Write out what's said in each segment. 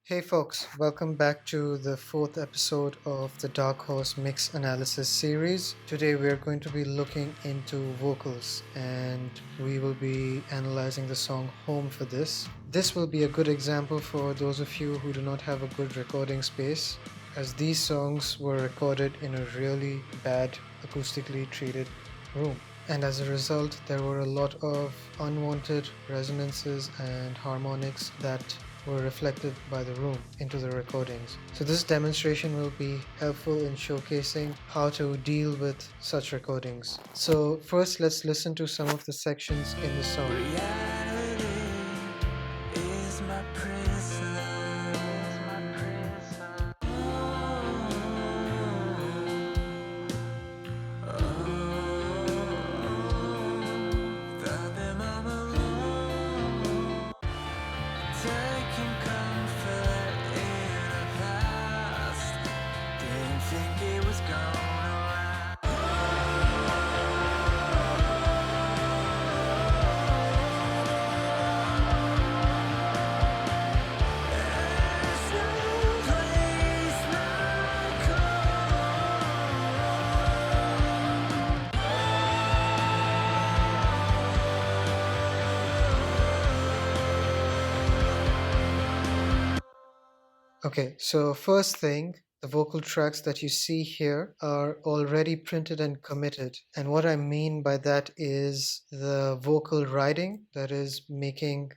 Hey folks, welcome back to the fourth episode of the Dark Horse Mix Analysis series. Today we are going to be looking into vocals and we will be analyzing the song Home for this. This will be a good example for those of you who do not have a good recording space, as these songs were recorded in a really bad acoustically treated room. And as a result, there were a lot of unwanted resonances and harmonics that were reflected by the room into the recordings. So this demonstration will be helpful in showcasing how to deal with such recordings. So first let's listen to some of the sections in the song. Reality is my prison. Without them I'm alone, taking comfort in the past. Didn't think it was gonna last. There's no place like Okay, so first thing, the vocal tracks that you see here are already printed and committed. And what I mean by that is the vocal writing, that is making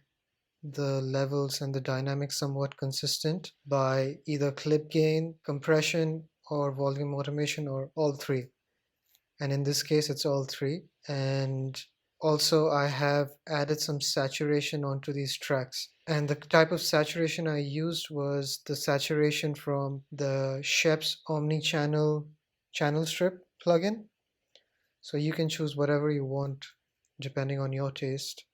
the levels and the dynamics somewhat consistent by either clip gain, compression, or volume automation, or all three. And in this case, it's all three. And also, I have added some saturation onto these tracks. And the type of saturation I used was the saturation from the Shep's omni-channel channel strip plugin. So you can choose whatever you want depending on your taste,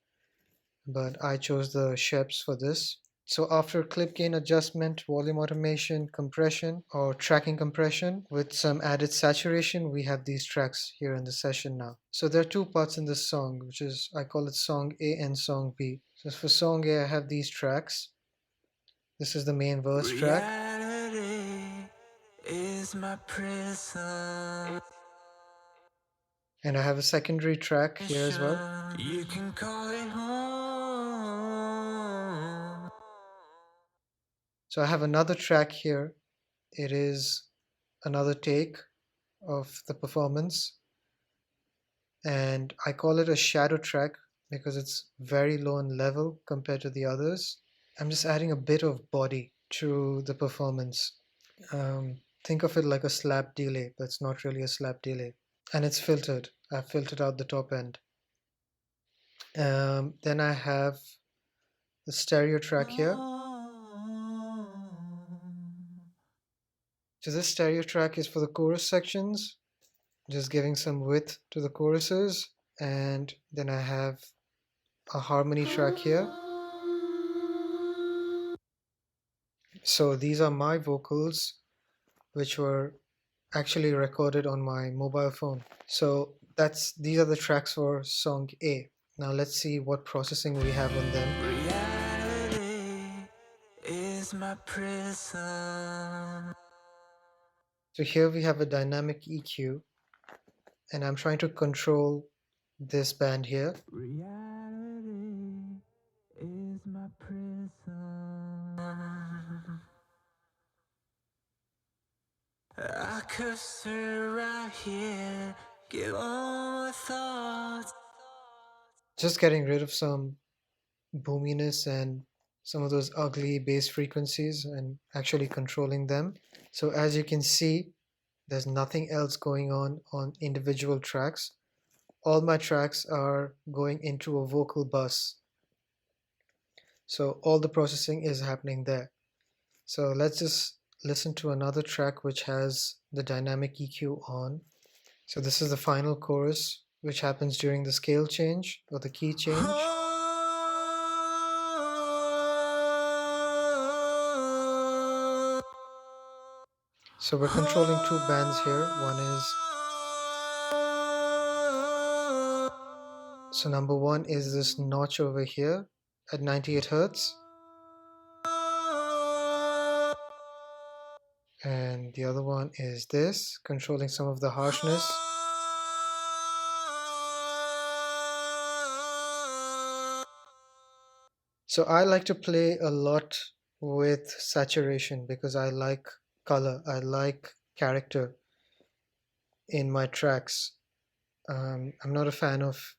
but I chose the Shep's for this. So after clip gain adjustment, volume automation, compression or tracking compression with some added saturation, we have these tracks here in the session now. So there are two parts in this song, which is, I call it song A and song B. So for song A, I have these tracks. This is the main verse track. reality is my prison. And I have a secondary track here as well. You can call it home. So I have another track here. It is another take of the performance. And I call it a shadow track because it's very low in level compared to the others. I'm just adding a bit of body to the performance. Think of it like a slap delay, but it's not really a slap delay. And it's filtered. I've filtered out the top end. Then I have the stereo track here. So this stereo track is for the chorus sections, just giving some width to the choruses. And then I have a harmony track here. So these are my vocals, which were actually recorded on my mobile phone. So these are the tracks for song A. Now let's see what processing we have on them. Reality is my prison. So here we have a dynamic EQ, and I'm trying to control this band here. Reality is my prison. I could sit right here, give all my thoughts. Just getting rid of some boominess and some of those ugly bass frequencies and actually controlling them. So as you can see, there's nothing else going on individual tracks. All my tracks are going into a vocal bus. So all the processing is happening there. So let's just listen to another track which has the dynamic EQ on. So this is the final chorus, which happens during the scale change or the key change. So we're controlling two bands here. One is, so number one is this notch over here at 98 Hertz. And the other one is this, controlling some of the harshness. So I like to play a lot with saturation because I like color, I like character in my tracks. I'm not a fan of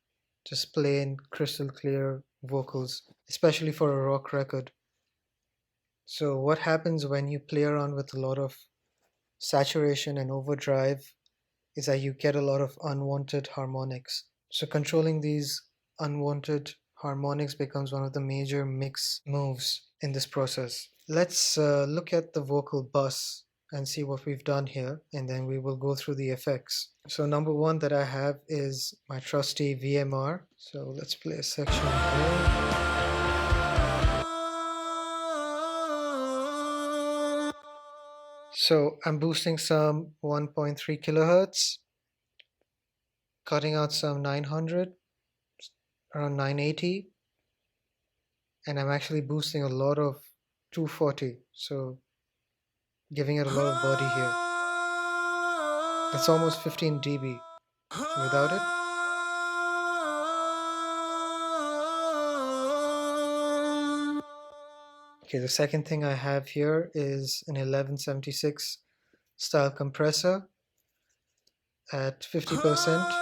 just plain crystal clear vocals, especially for a rock record. So what happens when you play around with a lot of saturation and overdrive is that you get a lot of unwanted harmonics. So controlling these unwanted harmonics becomes one of the major mix moves in this process. Let's look at the vocal bus and see what we've done here, and then we will go through the effects. So number one that I have is my trusty VMR. So let's play a section here. So I'm boosting some 1.3 kilohertz, cutting out some 900, around 980, and I'm actually boosting a lot of 240, so giving it a lot of body here. It's almost 15 dB without it. Okay, the second thing I have here is an 1176 style compressor at 50%.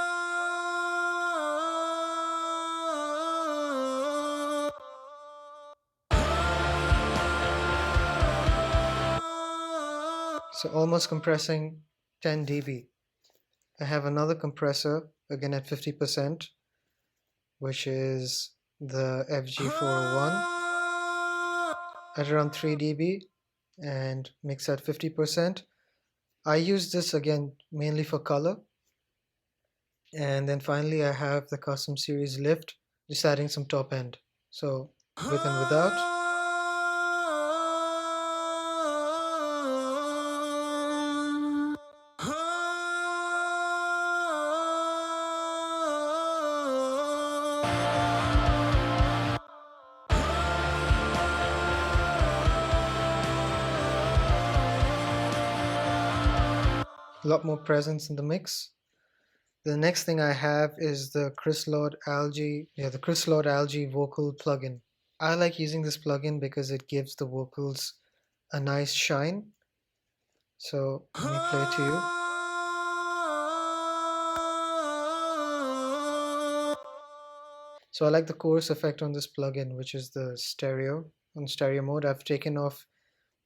So almost compressing 10 dB. I have another compressor again at 50%, which is the FG401 at around 3 dB and mix at 50%. I use this again mainly for color. And then finally I have the custom series lift, just adding some top end. So with and without. A lot more presence in the mix. The next thing I have is the Chris Lord Algae vocal plugin. I like using this plugin because it gives the vocals a nice shine. So let me play it to you. So I like the chorus effect on this plugin, which is the stereo. On stereo mode, I've taken off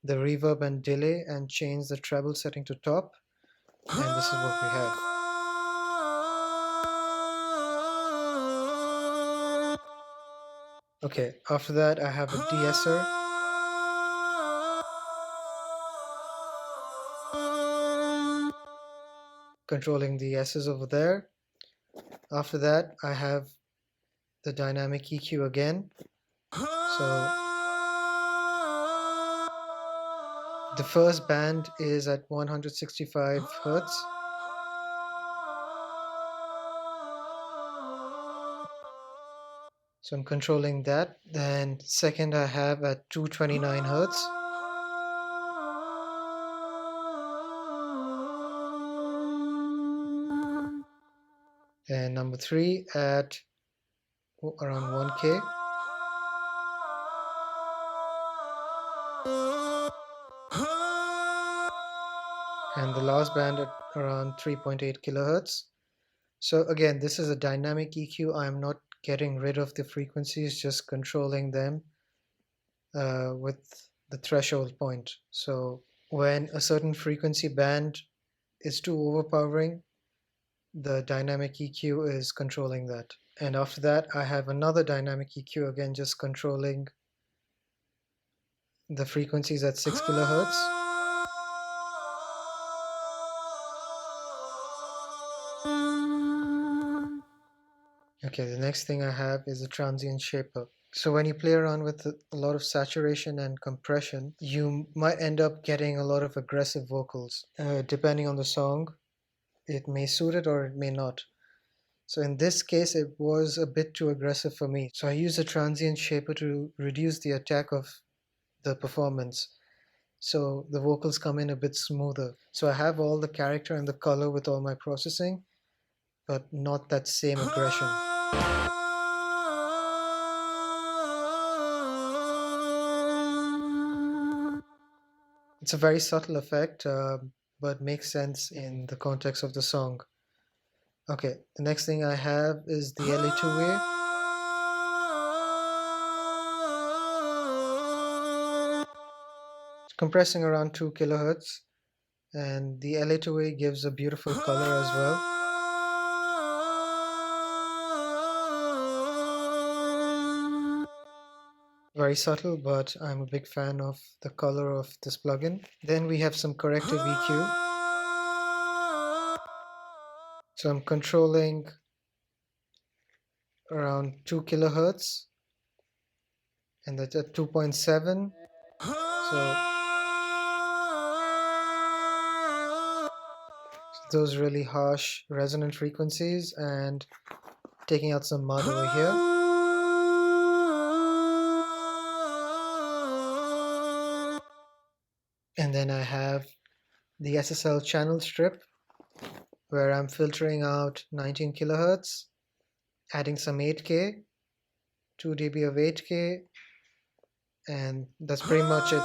the reverb and delay and changed the treble setting to top, and this is what we have. Okay, after that I have a de-esser. Controlling the S's over there. After that I have the dynamic EQ again. So the first band is at 165 Hertz. So I'm controlling that. Then second I have at 229 Hertz. And number three at around 1K. And the last band at around 3.8 kilohertz. So again, this is a dynamic EQ. I'm not getting rid of the frequencies, just controlling them with the threshold point. So when a certain frequency band is too overpowering, the dynamic EQ is controlling that. And after that, I have another dynamic EQ again, just controlling the frequencies at 6 kilohertz. Okay, the next thing I have is a transient shaper. So when you play around with a lot of saturation and compression, you might end up getting a lot of aggressive vocals. Depending on the song, it may suit it or it may not. So in this case, it was a bit too aggressive for me. So I used a transient shaper to reduce the attack of the performance. so the vocals come in a bit smoother. So I have all the character and the color with all my processing, but not that same aggression. It's a very subtle effect, but makes sense in the context of the song. Okay, the next thing I have is the LA2A. It's compressing around 2 kilohertz, and the LA2A gives a beautiful color as well. Very subtle, but I'm a big fan of the color of this plugin. Then we have some corrective EQ. So I'm controlling around 2 kilohertz, and that's at 2.7. So those really harsh resonant frequencies, and taking out some mud over here. And then I have the SSL channel strip, where I'm filtering out 19 kilohertz, adding some 8K, 2 dB of 8K, and that's pretty much it.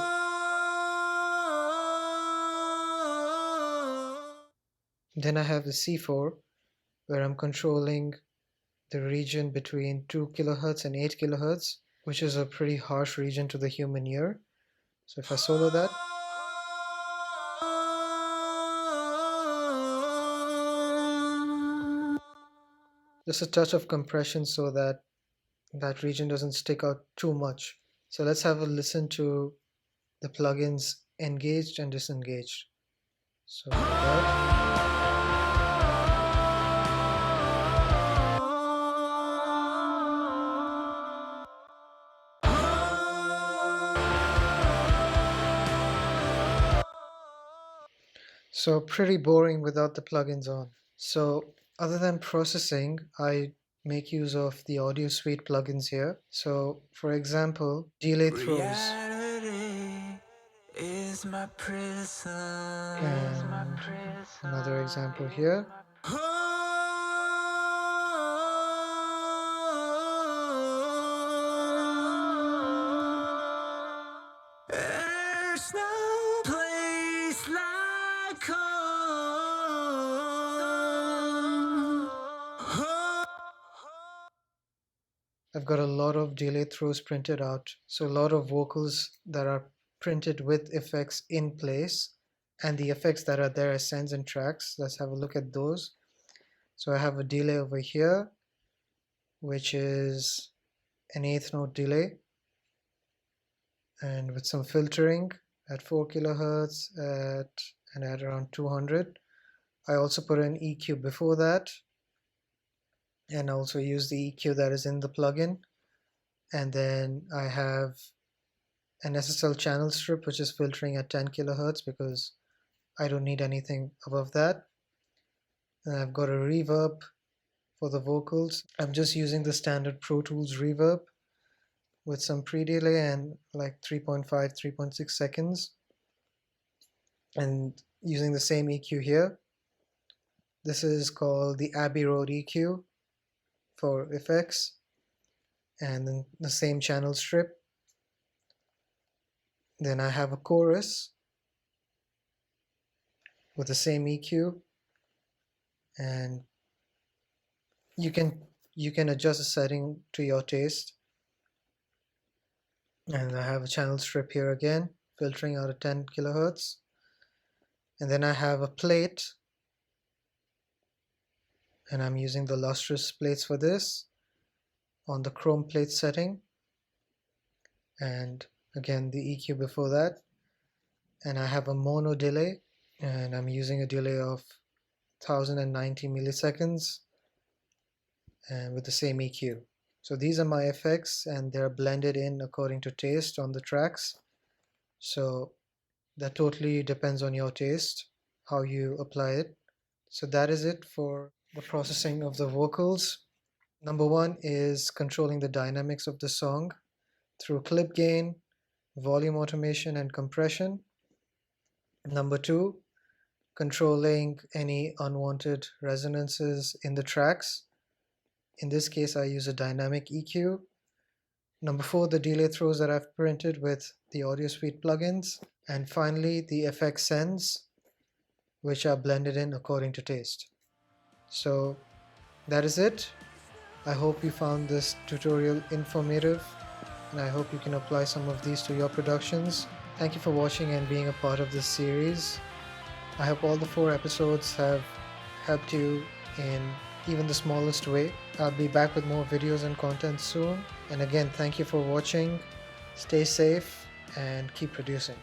Then I have the C4, where I'm controlling the region between 2 kilohertz and 8 kilohertz, which is a pretty harsh region to the human ear. So if I solo that, just a touch of compression so that that region doesn't stick out too much. So let's have a listen to the plugins engaged and disengaged. So So pretty boring without the plugins on. So other than processing, I make use of the audio suite plugins here. So for example, delay throws. Reality is my prison. And another example here. There's no place like home. I've got a lot of delay throws printed out. So a lot of vocals that are printed with effects in place, and the effects that are there as sends and tracks. Let's have a look at those. So I have a delay over here, which is an eighth note delay, and with some filtering at 4 kilohertz and at around 200. I also put an EQ before that, and also use the EQ that is in the plugin. And then I have an SSL channel strip, which is filtering at 10 kilohertz because I don't need anything above that. And I've got a reverb for the vocals. I'm just using the standard Pro Tools reverb with some pre-delay and like 3.5, 3.6 seconds. And using the same EQ here. This is called the Abbey Road EQ for effects. And then the same channel strip. Then I have a chorus with the same EQ, and you can adjust the setting to your taste. And I have a channel strip here again, filtering out at 10 kilohertz. And then I have a plate, and I'm using the lustrous plates for this on the chrome plate setting, and again the EQ before that. And I have a mono delay, and I'm using a delay of 1090 milliseconds and with the same EQ. So these are my effects, and they're blended in according to taste on the tracks. So that totally depends on your taste, how you apply it. So that is it for the processing of the vocals. Number one is controlling the dynamics of the song through clip gain, volume automation, and compression. Number two, controlling any unwanted resonances in the tracks. In this case, I use a dynamic EQ. Number four, the delay throws that I've printed with the Audio Suite plugins. And finally, the effect sends, which are blended in according to taste. So that is it. I hope you found this tutorial informative, and I hope you can apply some of these to your productions. Thank you for watching and being a part of this series. I hope all the 4 episodes have helped you in even the smallest way. I'll be back with more videos and content soon. And again, thank you for watching. Stay safe and keep producing.